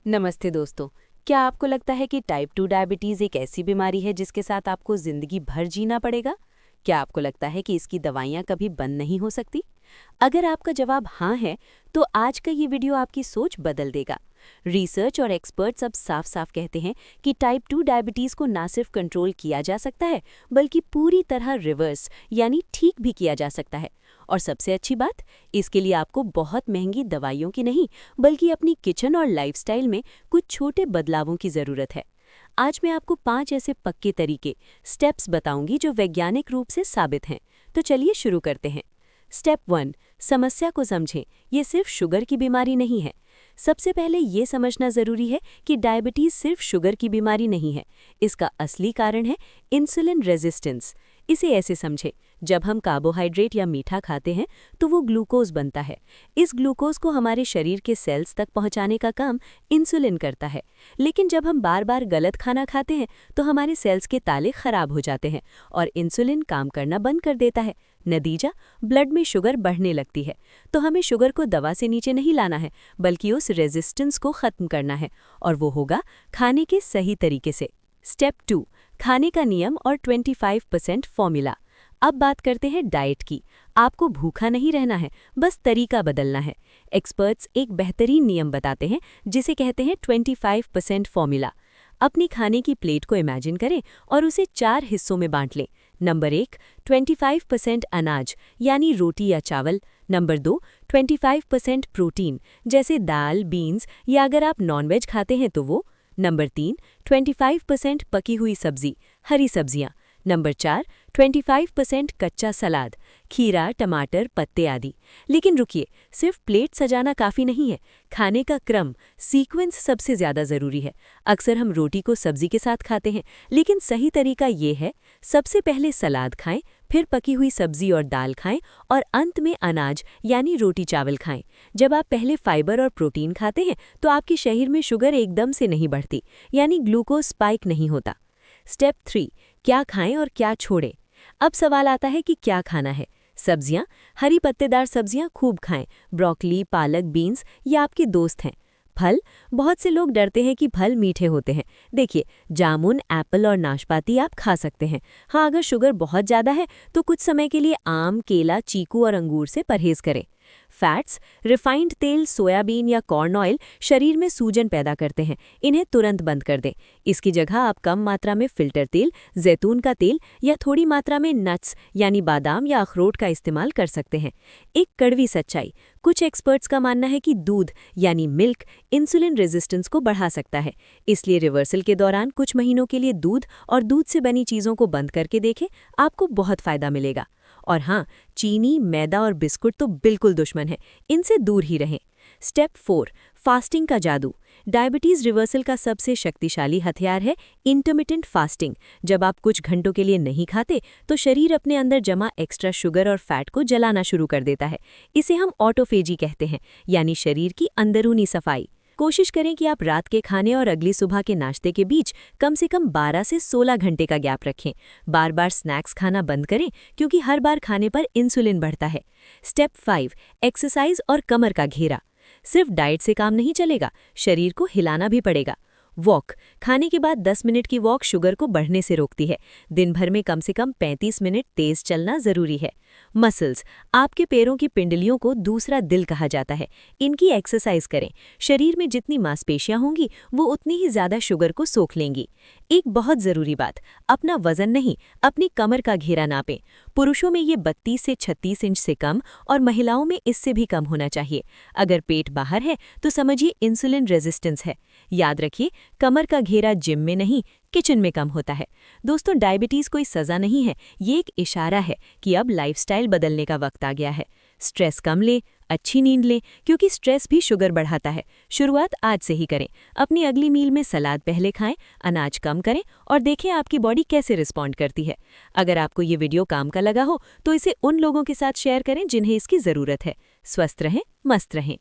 नमस्ते दोस्तों। क्या आपको लगता है कि टाइप 2 डायबिटीज़ एक ऐसी बीमारी है जिसके साथ आपको ज़िंदगी भर जीना पड़ेगा? क्या आपको लगता है कि इसकी दवाइयाँ कभी बंद नहीं हो सकती? अगर आपका जवाब हाँ है, तो आज का ये वीडियो आपकी सोच बदल देगा। रिसर्च और एक्सपर्ट्स अब साफ-साफ कहते हैं कि टाइप 2 डायबिटीज़ को ना सिर्फ कंट्रोल किया जा सकता है, बल्कि पूरी तरह रिवर्स यानी ठीक भी किया जा सकता है। और सबसे अच्छी बात, इसके लिए आपको बहुत महंगी दवाइयों की नहीं, बल्कि अपनी किचन और लाइफस्टाइल में कुछ छोटे बदलावों की ज़रूरत है। आज मैं आपको 5 ऐसे पक्के तरीके, स्टेप्स बताऊंगी जो वैज्ञानिक रूप से साबित हैं। तो चलिए शुरू करते हैं। स्टेप 1, समस्या को समझें। ये सिर्फ शुगर की बीमारी नहीं है। सबसे पहले ये समझना ज़रूरी है कि डायबिटीज़ सिर्फ शुगर की बीमारी नहीं है। इसका असली कारण है इंसुलिन रेजिस्टेंस। इसे ऐसे समझें, जब हम कार्बोहाइड्रेट या मीठा खाते हैं तो वो ग्लूकोज बनता है। इस ग्लूकोज को हमारे शरीर के सेल्स तक पहुंचाने का काम इंसुलिन करता है। लेकिन जब हम बार बार गलत खाना खाते हैं तो हमारे सेल्स के ताले खराब हो जाते हैं और इंसुलिन काम करना बंद कर देता है। नतीजा, ब्लड में शुगर बढ़ने लगती है। तो हमें शुगर को दवा से नीचे नहीं लाना है, बल्कि उस रेजिस्टेंस को ख़त्म करना है, और वो होगा खाने के सही तरीके से। स्टेप 2, खाने का नियम और 25% फॉर्मूला। अब बात करते हैं डाइट की। आपको भूखा नहीं रहना है, बस तरीका बदलना है। एक्सपर्ट्स एक बेहतरीन नियम बताते हैं जिसे कहते हैं 25% फॉर्मूला। अपनी खाने की प्लेट को इमेजिन करें और उसे 4 हिस्सों में बांट लें। नंबर 1, 25% अनाज यानी रोटी या चावल। नंबर 2, 25% प्रोटीन जैसे दाल, बीन्स या अगर आप नॉनवेज खाते हैं तो वो। नंबर 3, 25% पकी हुई सब्जी, हरी सब्जियां। नंबर 4, 25% कच्चा सलाद, खीरा, टमाटर, पत्ते आदि। लेकिन रुकिए, सिर्फ प्लेट सजाना काफ़ी नहीं है। खाने का क्रम, सीक्वेंस सबसे ज़्यादा ज़रूरी है। अक्सर हम रोटी को सब्जी के साथ खाते हैं, लेकिन सही तरीका ये है, सबसे पहले सलाद खाएं, फिर पकी हुई सब्जी और दाल खाएं, और अंत में अनाज यानी रोटी चावल खाएं। जब आप पहले फाइबर और प्रोटीन खाते हैं तो आपके शरीर में शुगर एकदम से नहीं बढ़ती, यानी ग्लूकोज स्पाइक नहीं होता। स्टेप 3, क्या खाएं और क्या छोड़ें। अब सवाल आता है कि क्या खाना है। सब्जियां, हरी पत्तेदार सब्जियां खूब खाएं। ब्रोकली, पालक, बीन्स ये आपके दोस्त हैं। फल, बहुत से लोग डरते हैं कि फल मीठे होते हैं। देखिए, जामुन, एप्पल और नाशपाती आप खा सकते हैं। हाँ, अगर शुगर बहुत ज़्यादा है तो कुछ समय के लिए आम, केला, चीकू और अंगूर से परहेज करें। फैट्स, रिफाइंड तेल, सोयाबीन या कॉर्न ऑयल शरीर में सूजन पैदा करते हैं। इन्हें तुरंत बंद कर दें। इसकी जगह आप कम मात्रा में फिल्टर तेल, जैतून का तेल या थोड़ी मात्रा में नट्स यानी बादाम या अखरोट का इस्तेमाल कर सकते हैं। एक कड़वी सच्चाई, कुछ एक्सपर्ट्स का मानना है कि दूध यानी मिल्क इंसुलिन रेजिस्टेंस को बढ़ा सकता है। इसलिए रिवर्सल के दौरान कुछ महीनों के लिए दूध और दूध से बनी चीज़ों को बंद करके देखें, आपको बहुत फ़ायदा मिलेगा। और हाँ, चीनी, मैदा और बिस्कुट तो बिल्कुल दुश्मन है, इनसे दूर ही रहें। स्टेप 4, फास्टिंग का जादू। डायबिटीज़ रिवर्सल का सबसे शक्तिशाली हथियार है इंटरमिटेंट फास्टिंग। जब आप कुछ घंटों के लिए नहीं खाते तो शरीर अपने अंदर जमा एक्स्ट्रा शुगर और फैट को जलाना शुरू कर देता है। इसे हम ऑटोफेजी कहते हैं, यानी शरीर की अंदरूनी सफाई। कोशिश करें कि आप रात के खाने और अगली सुबह के नाश्ते के बीच कम से कम 12 से 16 घंटे का गैप रखें। बार बार स्नैक्स खाना बंद करें, क्योंकि हर बार खाने पर इंसुलिन बढ़ता है। स्टेप 5, एक्सरसाइज और कमर का घेरा। सिर्फ डाइट से काम नहीं चलेगा, शरीर को हिलाना भी पड़ेगा। वॉक, खाने के बाद 10 मिनट की वॉक शुगर को बढ़ने से रोकती है। दिन भर में कम से कम 35 मिनट तेज चलना ज़रूरी है। मसल्स, आपके पैरों की पिंडलियों को दूसरा दिल कहा जाता है। इनकी एक्सरसाइज करें। शरीर में जितनी मांसपेशियां होंगी वो उतनी ही ज़्यादा शुगर को सोख लेंगी। एक बहुत ज़रूरी बात, अपना वजन नहीं, अपनी कमर का घेरा नापें। पुरुषों में ये 32 से 36 इंच से कम और महिलाओं में इससे भी कम होना चाहिए। अगर पेट बाहर है तो समझिए इंसुलिन रेजिस्टेंस है। याद रखिए, कमर का घेरा जिम में नहीं, किचन में कम होता है। दोस्तों, डायबिटीज़ कोई सज़ा नहीं है, ये एक इशारा है कि अब लाइफस्टाइल बदलने का वक्त आ गया है। स्ट्रेस कम लें, अच्छी नींद लें, क्योंकि स्ट्रेस भी शुगर बढ़ाता है। शुरुआत आज से ही करें। अपनी अगली मील में सलाद पहले खाएं, अनाज कम करें और देखें आपकी बॉडी कैसे रिस्पॉन्ड करती है। अगर आपको ये वीडियो काम का लगा हो तो इसे उन लोगों के साथ शेयर करें जिन्हें इसकी ज़रूरत है। स्वस्थ रहें, मस्त रहें।